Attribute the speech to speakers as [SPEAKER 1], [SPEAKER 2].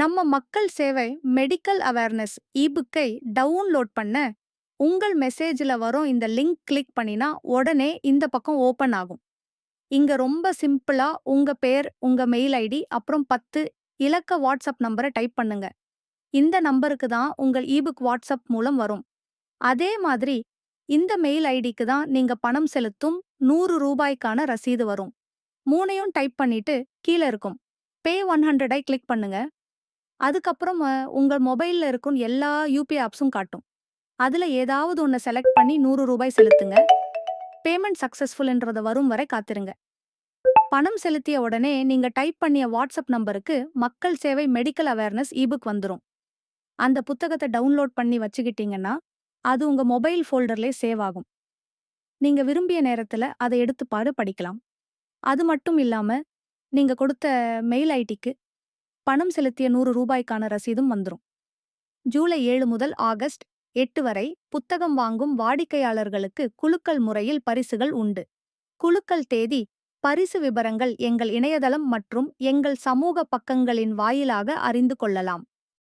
[SPEAKER 1] நம்ம மக்கள் சேவை மெடிக்கல் அவேர்னஸ் இபுக்கை டவுன்லோட் பண்ண உங்கள் மெசேஜ்ல வரும் இந்த லிங்க் கிளிக் பண்ணினா உடனே இந்த பக்கம் ஓபன் ஆகும். இங்க ரொம்ப சிம்பிளா உங்க பேர், உங்க மெயில் ஐடி, அப்புறம் 10 இலக்க வாட்ஸ்அப் நம்பரை டைப் பண்ணுங்க. இந்த நம்பருக்கு தான் உங்கள் இபுக் வாட்ஸ்அப் மூலம் வரும். அதே மாதிரி இந்த மெயில் ஐடிக்கு தான் நீங்க பணம் செலுத்தும் ரூ. 100க்கான ரசீது வரும். மூணையும் டைப் பண்ணிட்டு கீழ இருக்கும் பே 100ஐ கிளிக் பண்ணுங்க. அதுக்கப்புறம் உங்க மொபைல்ல இருக்கும் எல்லா யுபிஐ ஆப்ஸும் காட்டும். அதுல ஏதாவது ஒண்ண செலக்ட் பண்ணி ரூ. 100 செலுத்துங்க. பேமெண்ட் சக்சஸ்ஃபுல்ன்றத வரும் வரை காத்திருங்க. பணம் செலுத்திய உடனே நீங்க டைப் பண்ணிய வாட்ஸ்அப் நம்பருக்கு மக்கள் சேவை மெடிக்கல் அவேர்னஸ் இபுக் வந்துரும். அந்த புத்தகத்த டவுன்லோட் பண்ணி வச்சுக்கிட்டீங்கன்னா, அது உங்க மொபைல் ஃபோல்டர்லயே சேவ் ஆகும். நீங்க விரும்பிய நேரத்துல அத எடுத்து படிக்கலாம். அது மட்டும் இல்லாம, நீங்க கொடுத்த மெயில் ஐடிக்கு பணம் செலுத்திய ரூ. 100க்கான ரசீதும் வந்துரும். ஜூலை 7 முதல் ஆகஸ்ட் 8 வரை புத்தகம் வாங்கும் வாடிக்கையாளர்களுக்கு குலுக்கல் முறையில் பரிசுகள் உண்டு. குலுக்கல் தேதி, பரிசு விபரங்கள் எங்கள் இணையதளம் மற்றும் எங்கள் சமூக பக்கங்களின் வாயிலாக அறிந்து கொள்ளலாம்.